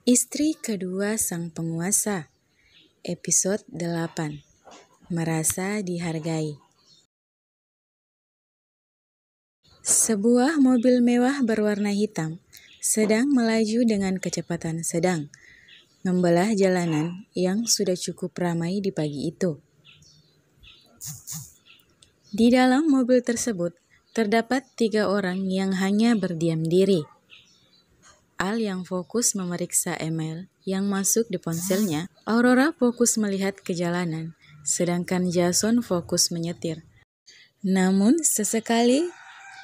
Istri kedua sang penguasa, episode 8, merasa dihargai. Sebuah mobil mewah berwarna hitam sedang melaju dengan kecepatan sedang, membelah jalanan yang sudah cukup ramai di pagi itu. Di dalam mobil tersebut terdapat 3 orang yang hanya berdiam diri. Al yang fokus memeriksa email yang masuk di ponselnya, Aurora fokus melihat ke jalanan, sedangkan Jason fokus menyetir. Namun sesekali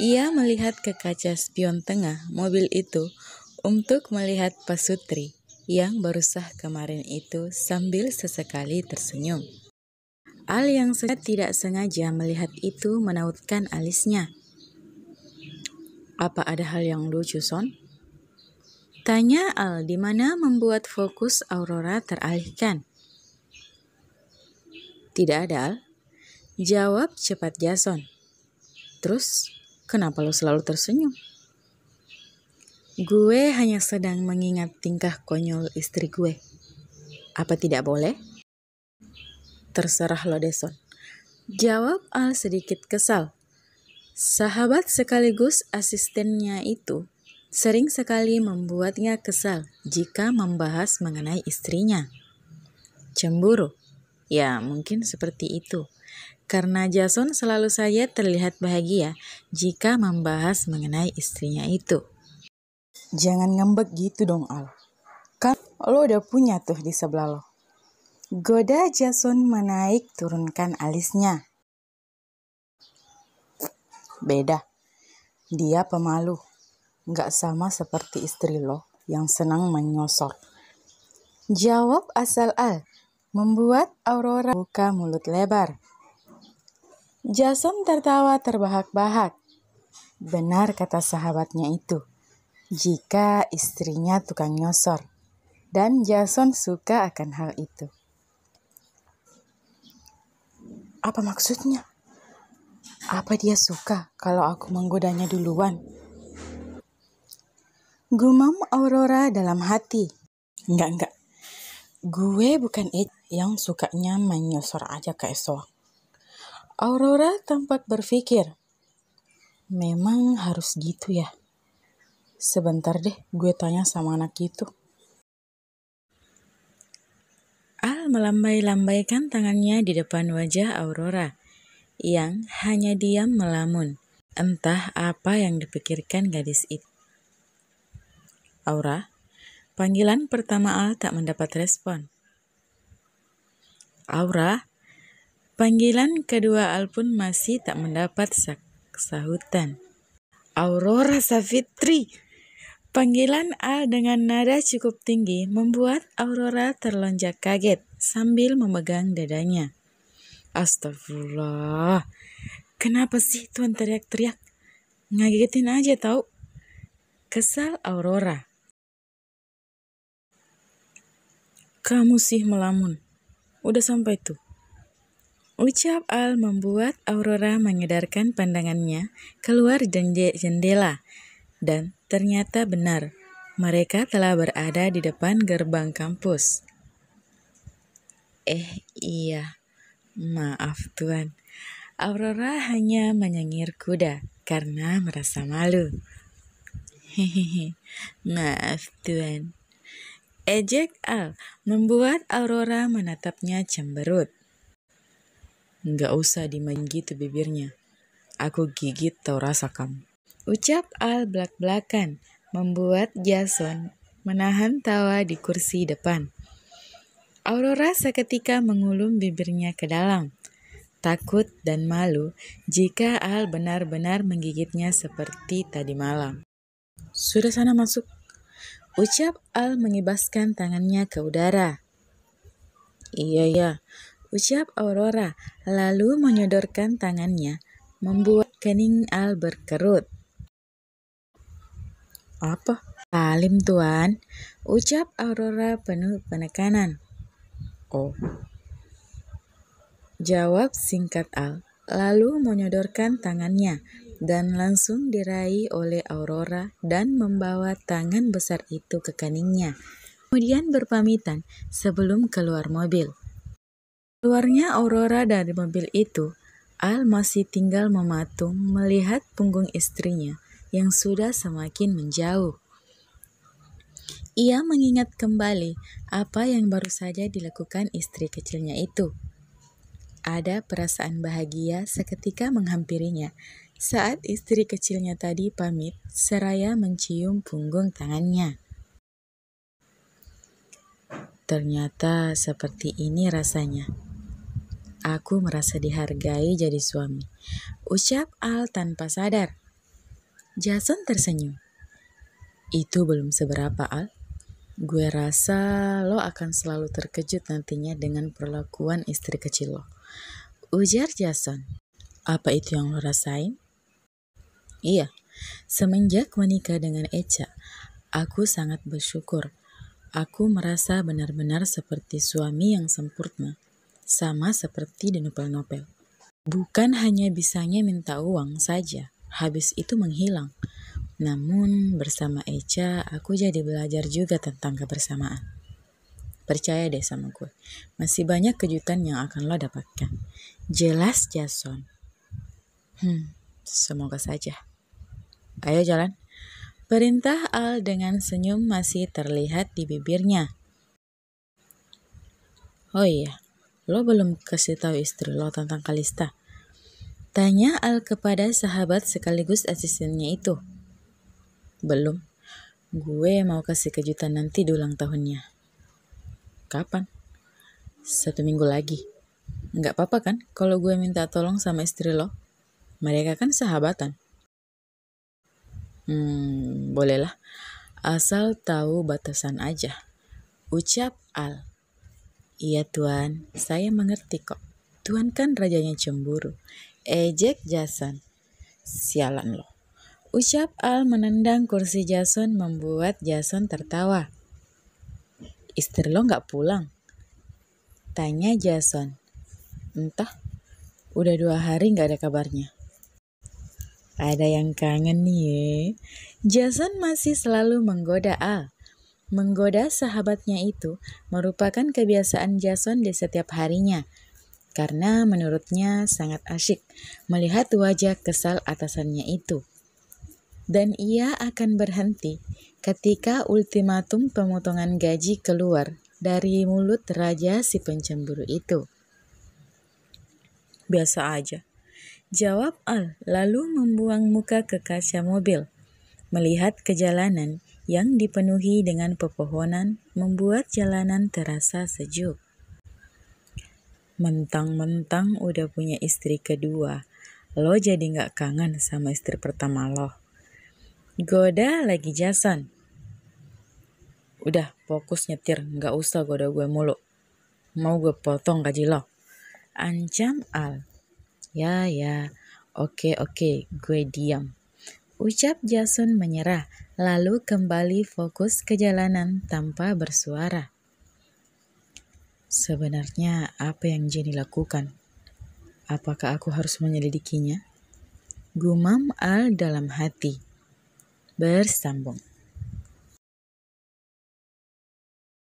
ia melihat ke kaca spion tengah mobil itu untuk melihat Pasutri yang baru sah kemarin itu sambil sesekali tersenyum. Al yang tidak sengaja melihat itu menautkan alisnya. Apa ada hal yang lucu, Son? Tanya Al, di mana membuat fokus Aurora teralihkan. Tidak ada, Al. Jawab cepat Jason. Terus, kenapa lo selalu tersenyum? Gue hanya sedang mengingat tingkah konyol istri gue. Apa tidak boleh? Terserah lo, Jason. Jawab Al sedikit kesal. Sahabat sekaligus asistennya itu sering sekali membuatnya kesal jika membahas mengenai istrinya. Cemburu? Ya, mungkin seperti itu. Karena Jason selalu saja terlihat bahagia jika membahas mengenai istrinya itu. Jangan ngambek gitu dong, Al. Kan lo udah punya tuh di sebelah lo. Goda Jason menaik turunkan alisnya. Beda. Dia pemalu. Gak sama seperti istri lo yang senang menyosor. Jawab asal Al, membuat Aurora buka mulut lebar. Jason tertawa terbahak-bahak. Benar kata sahabatnya itu, jika istrinya tukang nyosor. Dan Jason suka akan hal itu. Apa maksudnya? Apa dia suka kalau aku menggodanya duluan? Gumam Aurora dalam hati. Enggak. Gue bukan yang sukanya menyosor aja ke esok. Aurora tampak berpikir. Memang harus gitu ya? Sebentar deh, gue tanya sama anak itu. Al melambai-lambaikan tangannya di depan wajah Aurora, yang hanya diam melamun. Entah apa yang dipikirkan gadis itu. Aura, panggilan pertama Al tak mendapat respon. Aura, panggilan kedua Al pun masih tak mendapat sahutan. Aurora Savitri. Panggilan Al dengan nada cukup tinggi membuat Aurora terlonjak kaget sambil memegang dadanya. Astagfirullah. Kenapa sih Tuan teriak-teriak? Ngagetin aja tau. Kesal Aurora. Kamu sih melamun. Udah sampai tuh. Ucap Al membuat Aurora mengedarkan pandangannya keluar jendela. Dan ternyata benar, mereka telah berada di depan gerbang kampus. Iya, maaf Tuan. Aurora hanya menyengir kuda karena merasa malu. Hehehe, maaf Tuan. Ejek Al membuat Aurora menatapnya cemberut. Nggak usah dimain gitu bibirnya. Aku gigit tau rasa kamu. Ucap Al belak-belakan membuat Jason menahan tawa di kursi depan. Aurora seketika mengulum bibirnya ke dalam. Takut dan malu jika Al benar-benar menggigitnya seperti tadi malam. Sudah sana masuk. Ucap Al mengibaskan tangannya ke udara. Iya. Ucap Aurora lalu menyodorkan tangannya membuat kening Al berkerut. Apa? Salim Tuan, ucap Aurora penuh penekanan. Oh. Jawab singkat Al, lalu menyodorkan tangannya dan langsung diraih oleh Aurora dan membawa tangan besar itu ke keningnya. Kemudian berpamitan sebelum keluar mobil. Keluarnya Aurora dari mobil itu, Al masih tinggal mematung melihat punggung istrinya yang sudah semakin menjauh. Ia mengingat kembali apa yang baru saja dilakukan istri kecilnya itu. Ada perasaan bahagia seketika menghampirinya saat istri kecilnya tadi pamit seraya mencium punggung tangannya. Ternyata seperti ini rasanya. Aku merasa dihargai jadi suami, ucap Al tanpa sadar. Jason tersenyum. Itu belum seberapa, Al. Gue rasa lo akan selalu terkejut nantinya dengan perlakuan istri kecil lo, ujar Jason. Apa itu yang lo rasain? Iya, semenjak menikah dengan Echa, aku sangat bersyukur. Aku merasa benar-benar seperti suami yang sempurna. Sama seperti di novel-novel. Bukan hanya bisanya minta uang saja, habis itu menghilang. Namun bersama Echa, aku jadi belajar juga tentang kebersamaan. Percaya deh sama gue, masih banyak kejutan yang akan lo dapatkan. Jelas Jason. Semoga saja. Ayo jalan. Perintah Al dengan senyum masih terlihat di bibirnya. Oh iya. Lo belum kasih tahu istri lo tentang Kalista? Tanya Al kepada sahabat sekaligus asistennya itu. Belum. Gue mau kasih kejutan nanti di ulang tahunnya. Kapan? 1 minggu lagi. Nggak apa-apa kan kalau gue minta tolong sama istri lo? Mereka kan sahabatan. Bolehlah. Asal tahu batasan aja. Ucap Al. Iya Tuan, saya mengerti kok. Tuan kan rajanya cemburu. Ejek Jason. Sialan lo. Ucap Al menendang kursi Jason membuat Jason tertawa. Istri lo gak pulang? Tanya Jason. Entah, udah 2 hari gak ada kabarnya. Ada yang kangen nih ya. Jason masih selalu menggoda Al. Menggoda sahabatnya itu merupakan kebiasaan Jason di setiap harinya. Karena menurutnya sangat asyik melihat wajah kesal atasannya itu. Dan ia akan berhenti ketika ultimatum pemotongan gaji keluar dari mulut raja si pencemburu itu. Biasa aja, jawab Al lalu membuang muka ke kaca mobil. Melihat kejalanan yang dipenuhi dengan pepohonan membuat jalanan terasa sejuk. Mentang-mentang udah punya istri kedua, lo jadi gak kangen sama istri pertama lo. Goda lagi Jason. Udah fokus nyetir, gak usah goda gue mulu. Mau gue potong gaji lo. Ancam Al. Ya, oke, gue diam. Ucap Jason menyerah, lalu kembali fokus ke jalanan tanpa bersuara. Sebenarnya apa yang Jenny lakukan? Apakah aku harus menyelidikinya? Gumam Al dalam hati. Bersambung.